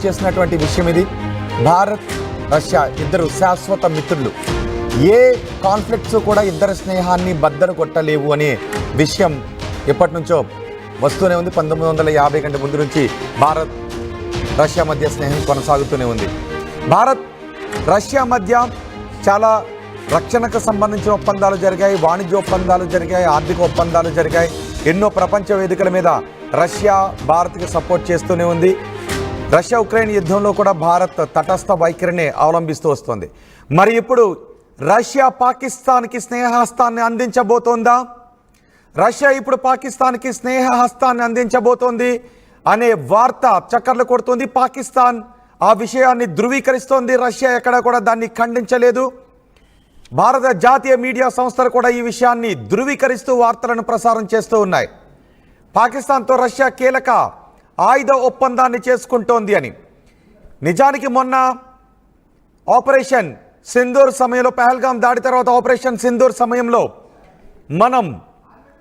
చేసినటువంటి విషయం ఇది. భారత్ రష్యా ఇద్దరు శాశ్వత మిత్రులు. ఏ కాన్ఫ్లిక్ట్స్ కూడా ఇద్దరి స్నేహాన్ని బద్దలు కొట్టలేవు అనే విషయం ఎప్పటి నుంచో వస్తూనే ఉంది. 1950 కంటే ముందు నుంచి భారత్ రష్యా మధ్య స్నేహం కొనసాగుతూనే ఉంది. భారత్ రష్యా మధ్య చాలా రక్షణకు సంబంధించిన ఒప్పందాలు జరిగాయి, వాణిజ్య ఒప్పందాలు జరిగాయి, ఆర్థిక ఒప్పందాలు జరిగాయి. ఎన్నో ప్రపంచ వేదికల మీద రష్యా భారత్కి సపోర్ట్ చేస్తూనే ఉంది. రష్యా ఉక్రెయిన్ యుద్ధంలో కూడా భారత్ తటస్థ వైఖరిని అవలంబిస్తూ వస్తుంది. మరి ఇప్పుడు రష్యా పాకిస్తాన్కి స్నేహహస్తాన్ని అందించబోతోందా? రష్యా ఇప్పుడు పాకిస్తాన్కి స్నేహహస్తాన్ని అందించబోతోంది అనే వార్త చక్కర్లు కొడుతుంది. పాకిస్తాన్ ఆ విషయాన్ని ధృవీకరిస్తోంది. రష్యా ఎక్కడ కూడా దాన్ని ఖండించలేదు. భారత జాతీయ మీడియా సంస్థలు కూడా ఈ విషయాన్ని ధృవీకరిస్తూ వార్తలను ప్రసారం చేస్తూ ఉన్నాయి. పాకిస్తాన్తో రష్యా కీలక ఆయుధ ఒప్పందాన్ని చేసుకుంటోంది అని. నిజానికి మొన్న ఆపరేషన్ సింధూర్ సమయంలో, పహల్గాం దాడి తర్వాత ఆపరేషన్ సింధూర్ సమయంలో మనం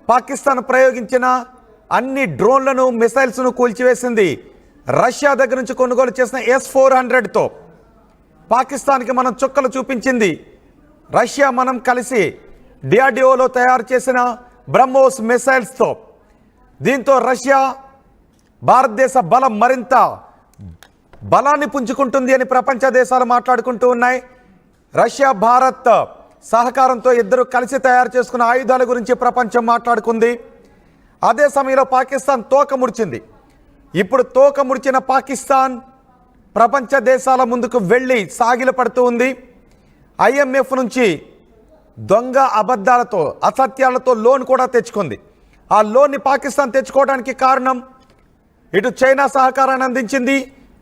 పాకిస్తాన్ ప్రయోగించిన అన్ని డ్రోన్లను, మిసైల్స్ను కూల్చివేసింది రష్యా దగ్గర నుంచి కొనుగోలు చేసిన S-400తో. పాకిస్తాన్కి మనం చుక్కలు చూపించింది రష్యా. మనం కలిసి DRDOలో తయారు చేసిన బ్రహ్మోస్ మిసైల్స్తో. దీంతో రష్యా భారతదేశ బలం మరింత బలాన్ని పుంజుకుంటుంది అని ప్రపంచ దేశాలు మాట్లాడుకుంటూ ఉన్నాయి. రష్యా భారత్ సహకారంతో ఇద్దరు కలిసి తయారు చేసుకున్న ఆయుధాల గురించి ప్రపంచం మాట్లాడుకుంది. అదే సమయంలో పాకిస్తాన్ తోక ముడిచింది. ఇప్పుడు తోక ముడిచిన పాకిస్తాన్ ప్రపంచ దేశాల ముందుకు వెళ్ళి సాగిలపడుతూ ఉంది. IMF నుంచి దొంగ అబద్ధాలతో, అసత్యాలతో లోన్ కూడా తెచ్చుకుంది. ఆ లోన్ని పాకిస్తాన్ తెచ్చుకోవడానికి కారణం, ఇటు చైనా సహకారాన్ని అందించింది,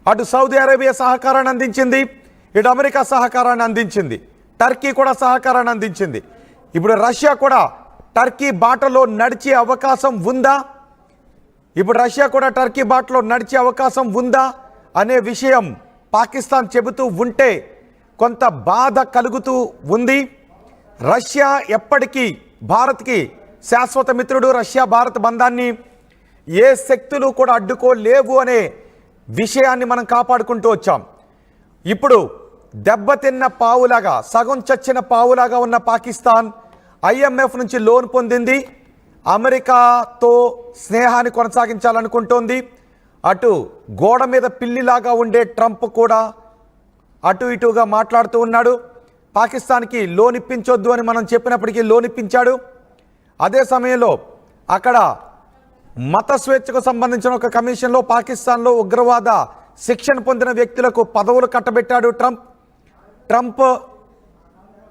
అటు సౌదీ అరేబియా సహకారాన్ని అందించింది, ఇటు అమెరికా సహకారాన్ని అందించింది, టర్కీ కూడా సహకారాన్ని అందించింది. ఇప్పుడు రష్యా కూడా టర్కీ బాటలో నడిచే అవకాశం ఉందా? ఇప్పుడు రష్యా కూడా టర్కీ బాటలో నడిచే అవకాశం ఉందా అనే విషయం పాకిస్తాన్ చెబుతూ ఉంటే కొంత బాధ కలుగుతూ ఉంది. రష్యా ఎప్పటికీ భారత్కి శాశ్వత మిత్రుడు. రష్యా భారత్ బంధాన్ని ఏ శక్తులు కూడా అడ్డుకోలేవు అనే విషయాన్ని మనం కాపాడుకుంటూ వచ్చాం. ఇప్పుడు దెబ్బతిన్న పావులాగా, సగం చచ్చిన పావులాగా ఉన్న పాకిస్తాన్ IMF నుంచి లోన్ పొందింది. అమెరికాతో స్నేహాన్ని కొనసాగించాలనుకుంటోంది. అటు గోడ మీద పిల్లిలాగా ఉండే ట్రంప్ కూడా అటు ఇటుగా మాట్లాడుతూ ఉన్నాడు. పాకిస్తాన్కి లోన్ ఇప్పించొద్దు అని మనం చెప్పినప్పటికీ లోన్ ఇప్పించాడు. అదే సమయంలో అక్కడ మత స్వేచ్ఛకు సంబంధించిన ఒక కమిషన్లో పాకిస్తాన్లో ఉగ్రవాద శిక్షణ పొందిన వ్యక్తులకు పదవులు కట్టబెట్టాడు ట్రంప్.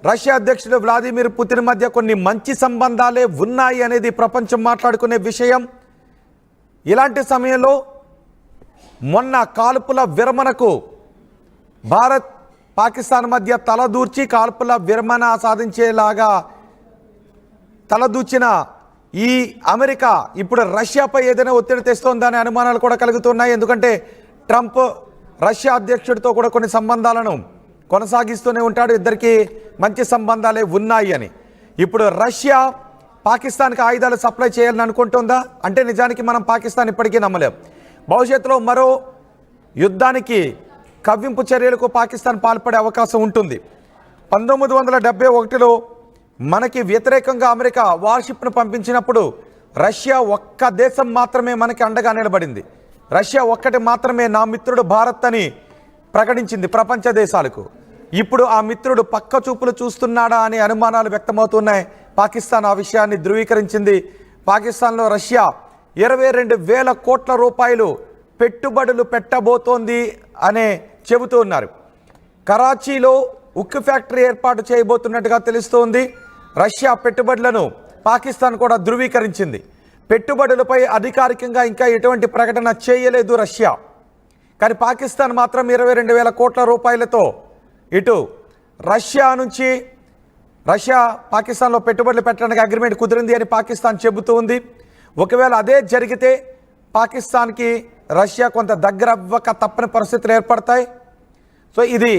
రష్యా అధ్యక్షుడు వ్లాదిమిర్ పుతిన్ మధ్య కొన్ని మంచి సంబంధాలే ఉన్నాయి అనేది ప్రపంచం మాట్లాడుకునే విషయం. ఇలాంటి సమయంలో మొన్న కాల్పుల విరమణకు భారత్ పాకిస్తాన్ మధ్య తలదూర్చి కాల్పుల విరమణ సాధించేలాగా తలదూర్చిన ఈ అమెరికా ఇప్పుడు రష్యాపై ఏదైనా ఒత్తిడి తెస్తోందనే అనుమానాలు కూడా కలుగుతున్నాయి. ఎందుకంటే ట్రంప్ రష్యా అధ్యక్షుడితో కూడా కొన్ని సంబంధాలను కొనసాగిస్తూనే ఉంటాడు. ఇద్దరికి మంచి సంబంధాలే ఉన్నాయి అని. ఇప్పుడు రష్యా పాకిస్తాన్కి ఆయుధాలు సప్లై చేయాలని అనుకుంటుందా అంటే నిజానికి మనం పాకిస్తాన్ ఇప్పటికీ నమ్మలేం. భవిష్యత్తులో మరో యుద్ధానికి, కవ్వింపు చర్యలకు పాకిస్తాన్ పాల్పడే అవకాశం ఉంటుంది. 1971లో మనకి వ్యతిరేకంగా అమెరికా వార్షిప్ను పంపించినప్పుడు రష్యా ఒక్క దేశం మాత్రమే మనకి అండగా నిలబడింది. రష్యా ఒక్కటి మాత్రమే నా మిత్రుడు భారత్ అని ప్రకటించింది ప్రపంచ దేశాలకు. ఇప్పుడు ఆ మిత్రుడు పక్క చూపులు చూస్తున్నాడా అనే అనుమానాలు వ్యక్తమవుతున్నాయి. పాకిస్తాన్ ఆ విషయాన్ని ధృవీకరించింది. పాకిస్తాన్లో రష్యా 22,000 కోట్ల రూపాయలు పెట్టుబడులు పెట్టబోతోంది అనే చెబుతూ ఉన్నారు. కరాచీలో ఉక్కు ఫ్యాక్టరీ ఏర్పాటు చేయబోతున్నట్టుగా తెలుస్తోంది. రష్యా పెట్టుబడులను పాకిస్తాన్ కూడా ధృవీకరించింది. పెట్టుబడులపై అధికారికంగా ఇంకా ఎటువంటి ప్రకటన చేయలేదు రష్యా. కానీ పాకిస్తాన్ మాత్రం 22,000 కోట్ల రూపాయలతో ఇటు రష్యా పాకిస్తాన్లో పెట్టుబడులు పెట్టడానికి అగ్రిమెంట్ కుదిరింది అని పాకిస్తాన్ చెబుతూ ఉంది. ఒకవేళ అదే జరిగితే పాకిస్తాన్కి రష్యా కొంత దగ్గర అవ్వక తప్పని పరిస్థితులు ఏర్పడతాయి. సో ఇది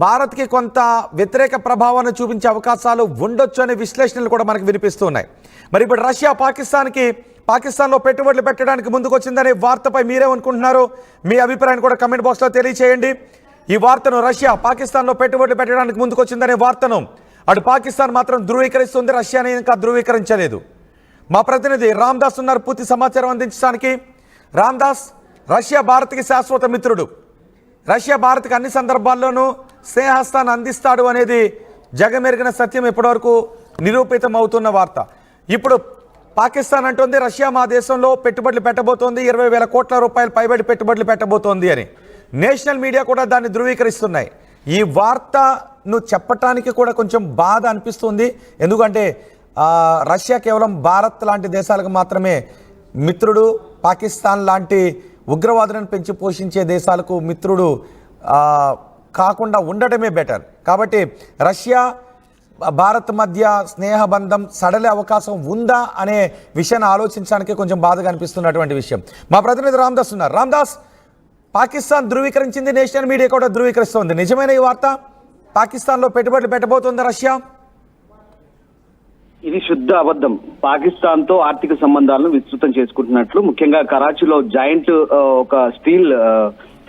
భారత్కి కొంత వ్యతిరేక ప్రభావాన్ని చూపించే అవకాశాలు ఉండొచ్చు అనే విశ్లేషణలు కూడా మనకు వినిపిస్తున్నాయి. మరి ఇప్పుడు రష్యా పాకిస్తాన్లో పెట్టుబడులు పెట్టడానికి ముందుకొచ్చిందనే వార్తపై మీరేమనుకుంటున్నారు? మీ అభిప్రాయాన్ని కూడా కమెంట్ బాక్స్లో తెలియచేయండి. ఈ వార్తను రష్యా పాకిస్తాన్లో పెట్టుబడులు పెట్టడానికి ముందుకొచ్చిందనే వార్తను అటు పాకిస్తాన్ మాత్రం ధృవీకరిస్తుంది, రష్యాని ఇంకా ధృవీకరించలేదు. మా ప్రతినిధి రామ్దాస్ ఉన్నారు పూర్తి సమాచారం అందించడానికి. రామ్దాస్, రష్యా భారత్కి శాశ్వత మిత్రుడు, రష్యా భారత్కి అన్ని సందర్భాల్లోనూ స్నేహస్తాన్ని అందిస్తాడు అనేది జగమెరిగిన సత్యం, ఇప్పటివరకు నిరూపితం అవుతున్న వార్త. ఇప్పుడు పాకిస్తాన్ అంటుంది రష్యా మా దేశంలో పెట్టుబడులు పెట్టబోతోంది, 20,000 కోట్ల రూపాయలు పైబడి పెట్టుబడులు పెట్టబోతోంది అని. నేషనల్ మీడియా కూడా దాన్ని ధృవీకరిస్తున్నాయి. ఈ వార్తను చెప్పటానికి కూడా కొంచెం బాధ అనిపిస్తుంది. ఎందుకంటే రష్యా కేవలం భారత్ లాంటి దేశాలకు మాత్రమే మిత్రుడు, పాకిస్తాన్ లాంటి ఉగ్రవాదులను పెంచి పోషించే దేశాలకు మిత్రుడు కాకుండా ఉండటమే బెటర్. కాబట్టి రష్యా భారత్ మధ్య స్నేహబంధం సడలే అవకాశం ఉందా అనే విషయాన్ని ఆలోచించడానికి కొంచెం బాధగా అనిపిస్తున్నటువంటి విషయం. మా ప్రతినిధి రామ్దాస్ ఉన్నారు. రామ్దాస్, పాకిస్తాన్ ధృవీకరించింది, నేషనల్ మీడియా కూడా ధృవీకరిస్తోంది. నిజమైన ఈ వార్త? పాకిస్తాన్లో పెట్టుబడులు పెట్టబోతోంది రష్యా? ఇది శుద్ధ అబద్ధం. పాకిస్తాన్ తో ఆర్థిక సంబంధాలను విస్తృతం చేసుకుంటున్నట్లు, ముఖ్యంగా కరాచీలో జాయింట్ ఒక స్టీల్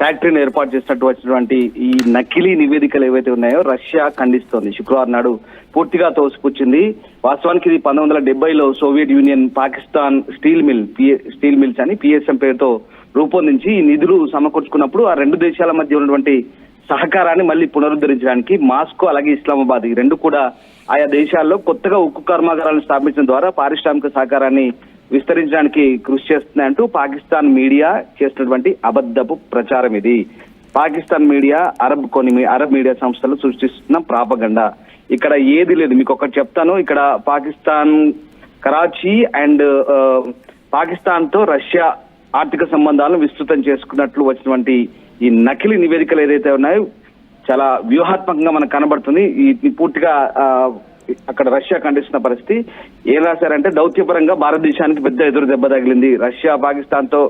ఫ్యాక్టరీని ఏర్పాటు చేసినట్టు వచ్చినటువంటి ఈ నకిలీ నివేదికలు ఏవైతే ఉన్నాయో రష్యా ఖండిస్తోంది. శుక్రవారం నాడు పూర్తిగా తోసిపుచ్చింది. వాస్తవానికి ఇది 1970లో Soviet Union Pakistan steel mills అని పిఎస్ఎం పేరుతో రూపొందించి ఈ నిధులు సమకూర్చుకున్నప్పుడు ఆ రెండు దేశాల మధ్య ఉన్నటువంటి సహకారాన్ని మళ్ళీ పునరుద్ధరించడానికి మాస్కో అలాగే ఇస్లామాబాద్ ఈ రెండు కూడా ఆయా దేశాల్లో కొత్తగా ఉక్కు కర్మాగారాలను స్థాపించడం ద్వారా పారిశ్రామిక సహకారాన్ని విస్తరించడానికి కృషి చేస్తున్నాయంటూ పాకిస్తాన్ మీడియా చేసినటువంటి అబద్ధపు ప్రచారం ఇది. పాకిస్తాన్ మీడియా అరబ్ మీడియా సంస్థలు సృష్టిస్తున్న ప్రాపగండా. ఇక్కడ ఏది లేదు. మీకు ఒకటి చెప్తాను. ఇక్కడ పాకిస్తాన్ కరాచీ అండ్ పాకిస్తాన్ తో రష్యా ఆర్థిక సంబంధాలను విస్తృతం చేసుకున్నట్లు వచ్చినటువంటి ఈ నకిలీ నివేదికలు ఏదైతే ఉన్నాయో చాలా వ్యూహాత్మకంగా మనకు కనబడుతుంది. ఈ పూర్తిగా అక్కడ రష్యా ఖండిస్తున్న పరిస్థితి. ఏం రాశారంటే, దౌత్యపరంగా భారతదేశానికి పెద్ద ఎదురు దెబ్బ తగిలింది, రష్యా పాకిస్తాన్ తో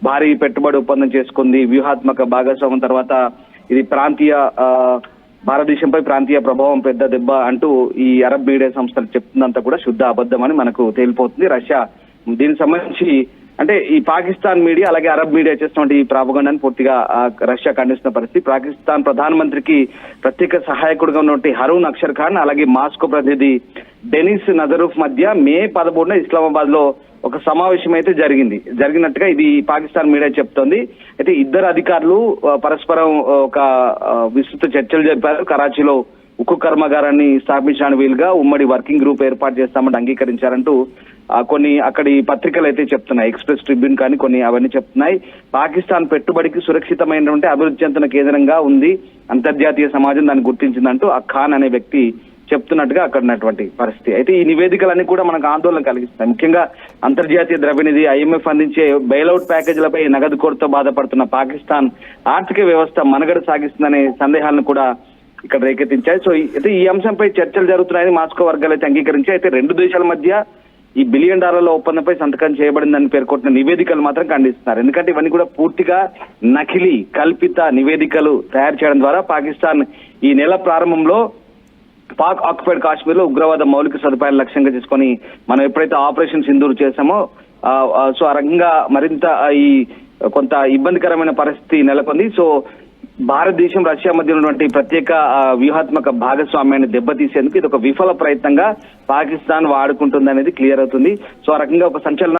భారీ పెట్టుబడి ఒప్పందం చేసుకుంది, వ్యూహాత్మక భాగస్వామ్యం తర్వాత ఇది భారతదేశంపై ప్రాంతీయ ప్రభావం పెద్ద దెబ్బ అంటూ ఈ అరబ్ మీడియా సంస్థలు చెప్తున్నంత కూడా శుద్ధ అబద్ధం అని మనకు తేలిపోతుంది. రష్యా దీనికి సంబంధించి అంటే ఈ పాకిస్తాన్ మీడియా అలాగే అరబ్ మీడియా చేస్తున్నటువంటి ఈ ప్రాపగండాన్ని పూర్తిగా రష్యా ఖండిస్తున్న పరిస్థితి. పాకిస్తాన్ ప్రధానమంత్రికి ప్రత్యేక సహాయకుడిగా ఉన్నటువంటి హరూన్ అక్షర్ ఖాన్ అలాగే మాస్కో ప్రతినిధి డెనిస్ నజరూఫ్ మధ్య మే 13న ఇస్లామాబాద్ లో ఒక సమావేశం అయితే జరిగినట్టుగా ఇది పాకిస్తాన్ మీడియా చెప్తోంది. అయితే ఇద్దరు అధికారులు పరస్పరం ఒక విస్తృత చర్చలు జరిపారు. కరాచీలో ఉక్కు కర్మాగారాన్ని స్థాపించడానికి వీలుగా ఉమ్మడి వర్కింగ్ గ్రూప్ ఏర్పాటు చేస్తామని అంగీకరించారంటూ కొన్ని అక్కడి పత్రికలు అయితే చెప్తున్నాయి. ఎక్స్ప్రెస్ ట్రిబ్యూన్ కానీ కొన్ని అవన్నీ చెప్తున్నాయి. పాకిస్తాన్ పెట్టుబడికి సురక్షితమైనటువంటి అభివృద్ధి చెందిన కేంద్రంగా ఉంది, అంతర్జాతీయ సమాజం దాన్ని గుర్తించిందంటూ ఆ ఖాన్ అనే వ్యక్తి చెప్తున్నట్టుగా అక్కడ ఉన్నటువంటి పరిస్థితి. అయితే ఈ నివేదికలన్నీ కూడా మనకు ఆందోళన కలిగిస్తాయి. ముఖ్యంగా అంతర్జాతీయ ద్రవ్యనిధి ఐఎంఎఫ్ అందించే బెయిలౌట్ ప్యాకేజీలపై నగదు కొరతతో బాధపడుతున్న పాకిస్తాన్ ఆర్థిక వ్యవస్థ మనుగడ సాగిస్తుందనే సందేహాలను కూడా ఇక్కడ రేకెత్తించాయి. సో అయితే ఈ అంశంపై చర్చలు జరుగుతున్నాయని మాస్కో వర్గాలు అయితే అంగీకరించాయి. అయితే రెండు దేశాల మధ్య ఈ $1 బిలియన్ ఒప్పందంపై సంతకం చేయబడిందని పేర్కొంటున్న నివేదికలు మాత్రం ఖండిస్తున్నారు. ఎందుకంటే ఇవన్నీ కూడా పూర్తిగా నకిలీ కల్పిత నివేదికలు తయారు చేయడం ద్వారా పాకిస్తాన్ ఈ నెల ప్రారంభంలో పాక్ ఆక్యుపైడ్ కాశ్మీర్ లో ఉగ్రవాద మౌలిక సదుపాయాలు లక్ష్యంగా చేసుకొని మనం ఎప్పుడైతే ఆపరేషన్ సింధూర్ చేశామో సో ఆ రకంగా మరింత ఈ కొంత ఇబ్బందికరమైన పరిస్థితి నెలకొంది. సో భారతదేశం రష్యా మధ్య ఉన్నటువంటి ప్రత్యేక వ్యూహాత్మక భాగస్వామ్యాన్ని దెబ్బతీసేందుకు ఇది ఒక విఫల ప్రయత్నంగా పాకిస్తాన్ వాడుకుంటుంది అనేది క్లియర్ అవుతుంది. సో ఆ రకంగా ఒక సంచలన